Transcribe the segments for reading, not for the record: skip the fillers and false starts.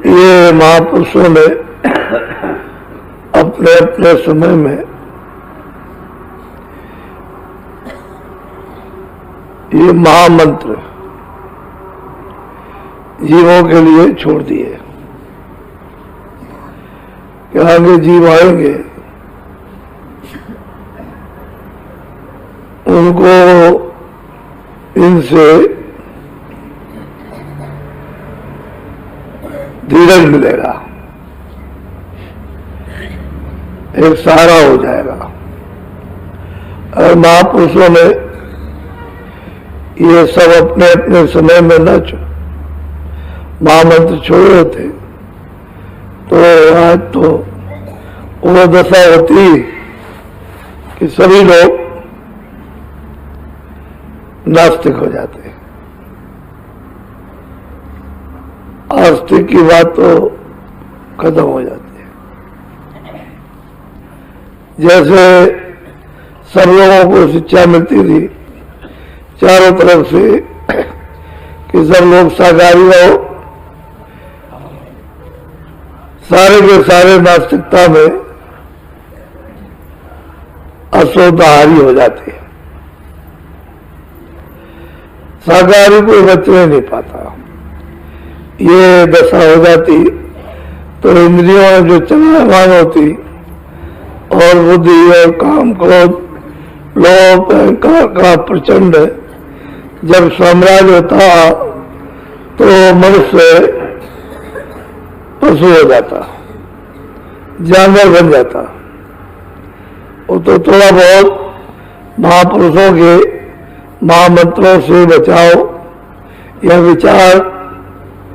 ये महापुरुषों ने अपने अपने समय में ये महामंत्र जीवों के लिए छोड़ दिए कि आगे जीव आएंगे उनको इनसे धीरज मिलेगा, एक सहारा हो जाएगा। और महापुरुषों ने ये सब अपने अपने समय में न महामंत्र छोड़े होते तो आज तो वो दशा होती कि सभी लोग नास्तिक हो जाते। आस्तिक की बात तो खत्म हो जाती है। जैसे सब लोगों को शिक्षा मिलती थी चारों तरफ से कि सब लोग शाकाहारी रहो, सारे के सारे नास्तिकता में अशुद्धाहारी हो जाते हैं। शाकाहारी कोई बचने नहीं पाता। ये दशा हो जाती तो इंद्रियों में जो चलायमान होती और बुद्धि और काम क्रोध लोभ अहंकार का प्रचंड जब साम्राज्य होता तो मनुष्य पशु हो जाता, जानवर बन जाता। वो तो थोड़ा बहुत महापुरुषों के महामंत्रों से बचाव या विचार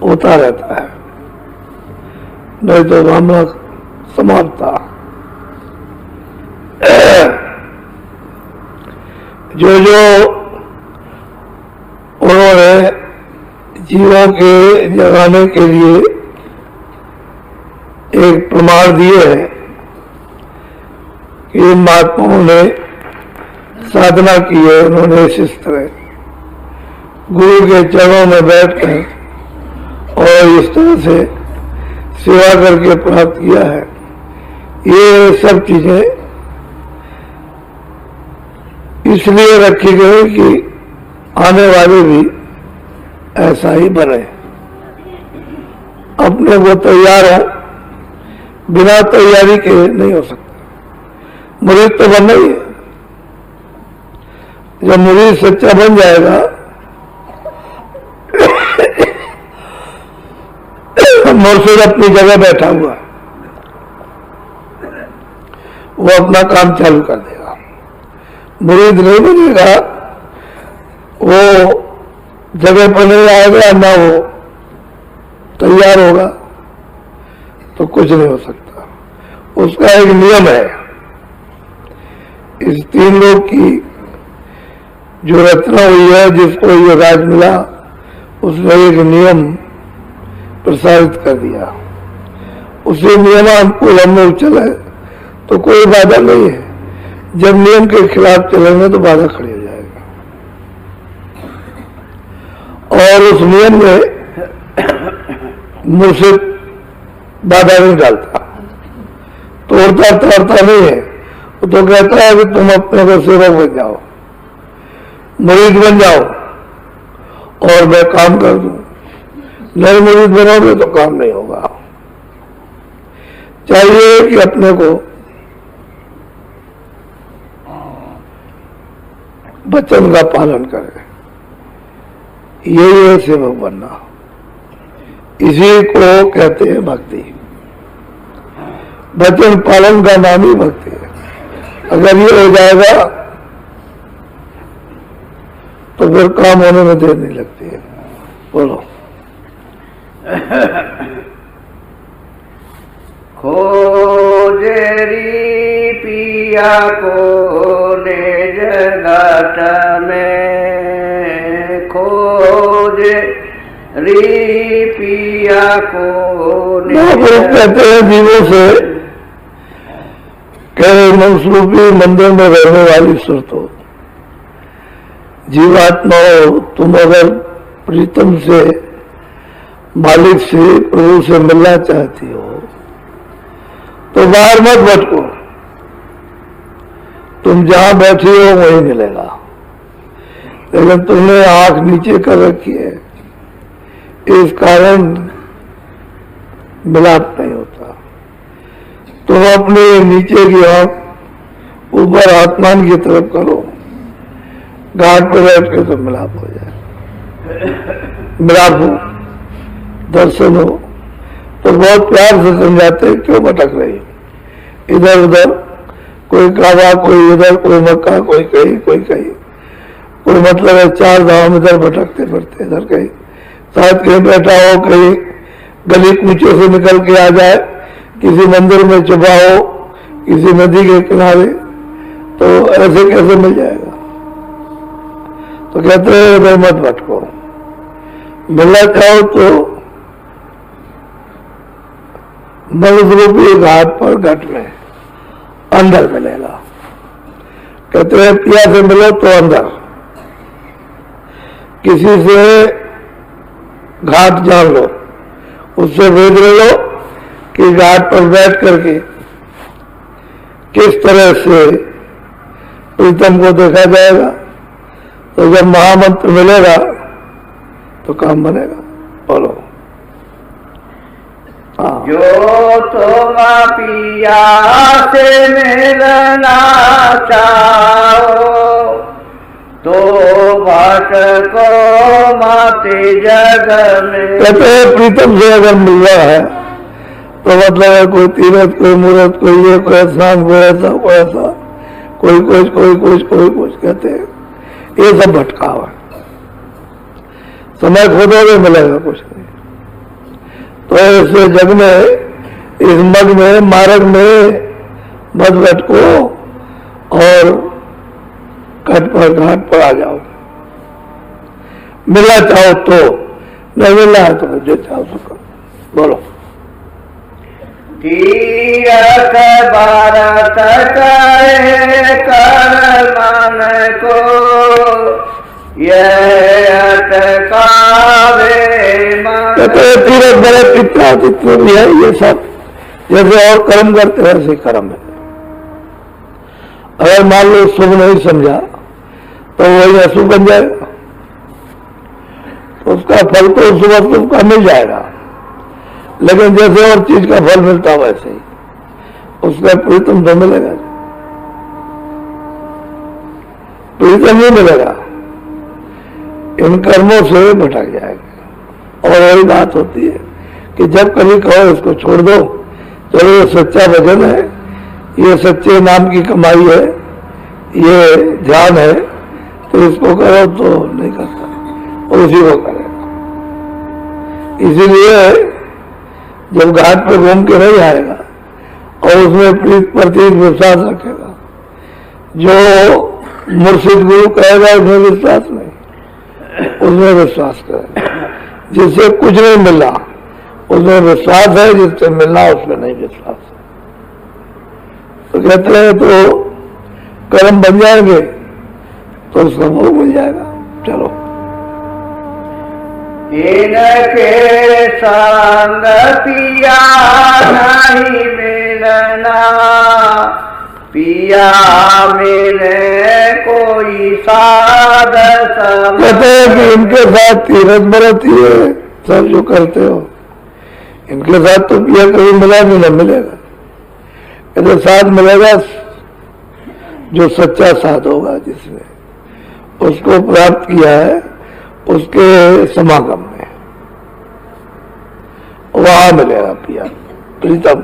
होता रहता है, नहीं तो मामला समाप्त था। जो जो उन्होंने जीवों के जगाने के लिए एक प्रमाण दिए हैं कि महात्माओं ने साधना की है, उन्होंने इस तरह गुरु के चरणों में बैठकर और इस तरह से सेवा करके प्राप्त किया है। ये सब चीजें इसलिए रखी गई कि आने वाले भी ऐसा ही बने, अपने को तैयार हो, बिना तैयारी के नहीं हो सकता। मुरीद तो बनना ही है। जब मुरीद सच्चा बन जाएगा मुर्शिद अपनी जगह बैठा हुआ है, वो अपना काम चालू कर देगा। मुरीद नहीं बनेगा, वो जगह पर नहीं आएगा, ना वो तैयार होगा तो कुछ नहीं हो सकता। उसका एक नियम है। इस तीन लोग की जो रचना हुई है, जिसको ये राज मिला, उसने एक नियम प्रसारित कर दिया। उसी नियमानुकूल हम लोग चले तो कोई बाधा नहीं है। जब नियम के खिलाफ चलेंगे तो बाधा खड़ी हो जाएगा। और उस नियम में मुर्शिद बाधा नहीं डालता, तोड़ता तोड़ता नहीं है। वो तो कहता है कि तुम अपने को सेवक बन जाओ, मुरीद बन जाओ और मैं काम कर दूं। नहीं मुरीद बनोगे तो काम नहीं होगा। चाहिए कि अपने को वचन का पालन करें, ये सेवक बनना, इसी को कहते हैं भक्ति। वचन पालन का नाम ही भक्ति है। अगर ये हो जाएगा तो फिर काम होने में देर नहीं लगती है। बोलो। खोजरी पिया को ने जगाट में, खोज री पिया को ने। कहते हैं जीवों से, कह रहे मनस्वरूपी मंदिर में रहने वाली सुरतो, जीवात्मा हो, तुम अगर प्रीतम से मालिक से, प्रभु से मिलना चाहती हो तो बाहर मत भटको, तुम जहां बैठी हो वहीं मिलेगा। लेकिन तुमने आंख नीचे कर रखी है, इस कारण मिलाप नहीं होता। तुम अपने नीचे की आंख ऊपर आसमान की तरफ करो, घाट पर बैठ के तो मिलाप हो जाए, मिलाप हो, दर्शन हो। तो बहुत प्यार से समझाते क्यों भटक रही हो इधर उधर, कोई काबा, कोई इधर, कोई मक्का, कोई कहीं, कोई कहीं। कोई मतलब है 4 धाम इधर भटकते फिरते, इधर कहीं, शायद कहीं बैठा हो, कहीं गली कूचे से निकल के आ जाए, किसी मंदिर में छुपा हो, किसी नदी के किनारे, तो ऐसे कैसे मिल जाएगा। तो कहते हैं इधर मत भटको, मिलना चाहो तो मनुष्य घाट पर घट में अंदर मिलेगा। कहते हैं पिया से मिलो तो अंदर, किसी से घाट जान लो, उससे भेद ले लो कि घाट पर बैठ करके किस तरह से प्रीतम को देखा जाएगा। तो जब महामंत्र मिलेगा तो काम बनेगा। बोलो। जो तुम पिया से मिलना चाहो तो भटको मत जग में। कहते हैं प्रीतम से अगर मिल रहा है तो मतलब है कोई तीरथ, कोई मूर्त, कोई ये, कोई स्नान, कोई ऐसा, कोई ऐसा, कोई कुछ, कोई कुछ, कोई कुछ। कहते हैं ये सब भटकाव है, समय खोदोगे मिलेगा कुछ नहीं। तो ऐसे जग में, इस मग में, मार्ग में मत भटको और घाट पर आ जाओ। मिलना चाहो तो, नहीं मिलना है तो जो चाहो सो करो। बोलो। तीरथ भारत करे कर मन को, यह अटकावे मन। कहते हैं तीरथ भरत कितना जितने भी है ये सब जैसे और कर्म करते हैं ऐसे कर्म है। अगर मान लो शुभ नहीं समझा तो वही अशुभ बन जाएगा, तो उसका फल तो शुभ का मिल जाएगा। लेकिन जैसे और चीज का फल मिलता वैसे ही उसका प्रीतम तो मिलेगा, प्रीतम नहीं मिलेगा, इन कर्मों से भटक जाएगा। और वही बात होती है कि जब कभी कहो इसको छोड़ दो, चलो ये सच्चा भजन है, ये सच्चे नाम की कमाई है, ये ध्यान है, तो इसको करो, तो नहीं करता और उसी को करेगा। इसीलिए जब घाट पर घूम के नहीं आएगा और उसमें प्रति विश्वास रखेगा, जो मुर्शिद गुरु कहेगा उसमें विश्वास नहीं, उसमें विश्वास करेगा। जिससे कुछ नहीं मिला उसमें विश्वास है, जिससे मिलना उसमें नहीं विश्वास है। तो कहते हैं तो कर्म बन जाएंगे तो उसका भोग मिल जाएगा। चलो। इनके संग पिया नहीं मिलना, पिया मिले कोई साध सम। कहते हैं कि इनके साथ तीरथ व्रत ही है सब जो करते हो, इनके साथ तो पिया कभी मिला नहीं, न मिलेगा। कहते साथ मिलेगा जो सच्चा साथ होगा, जिसने उसको प्राप्त किया है उसके समागम में, वहां मिलेगा पिया प्रीतम,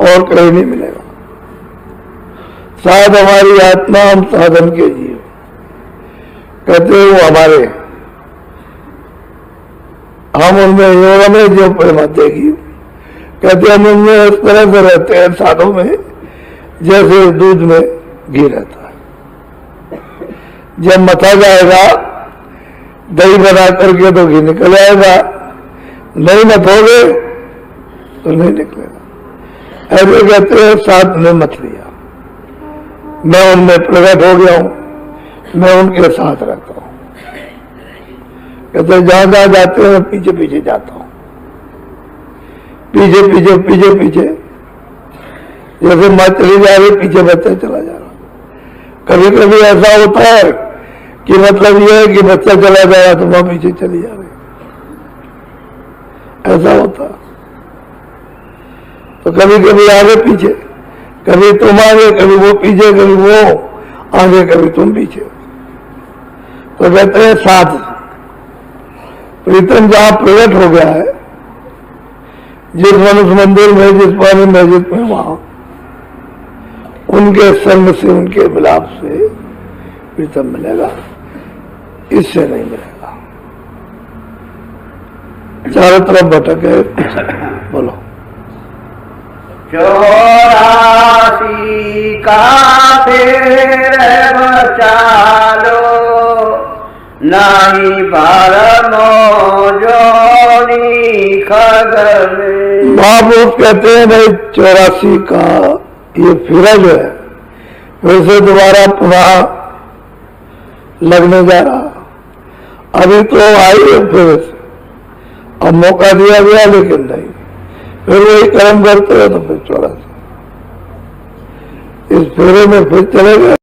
और कहीं नहीं मिलेगा। साथ हमारी आत्मा, हम साधन के जीव। कहते हैं वो हमारे, हम उनमें योग में जो प्रेम देगी। कहते हम उनमें इस तरह से रहते हैं साधों में जैसे दूध में घी रहता है। जब मथा जाएगा दही बना करके तो घी निकल आएगा, नहीं मथोगे तो नहीं निकलेगा। ऐसे कहते हैं साथ में मत लिया, मैं उनमें प्रकट हो गया हूं, मैं उनके साथ रहता हूं। कहते जहां जहां जाते हैं मैं पीछे पीछे जाता हूं, पीछे पीछे पीछे पीछे, जैसे माँ चली जा रही पीछे बच्चा चला जा रहा। कभी कभी ऐसा होता है कि मतलब यह है कि बच्चा चला जा रहा तो माँ पीछे चली जा रही, ऐसा होता। तो कभी कभी आगे पीछे, कभी तुम आगे, कभी वो पीछे, कभी वो आगे, कभी तुम पीछे। तो कहते हैं साथ प्रीतम जहां प्रकट हो गया है, जिस मनुष्य मंदिर में, जिस पानी मस्जिद में, वहां उनके संग से, उनके मिलाप से प्रीतम मिलेगा, इससे नहीं मिलेगा। चारों तरफ भटके, बोलो। 84 का फेर बचालो, नहीं भरमो जोनी खगल। महापुरुष कहते हैं भाई 84 का ये फेरा जो है फिर से दोबारा पुनः लगने जा रहा। अभी तो आई है फिर से, अब मौका दिया गया लेकिन नहीं, फिर वही कर्म करते हो तो फिर 84 इस फेरे में फिर चले गए।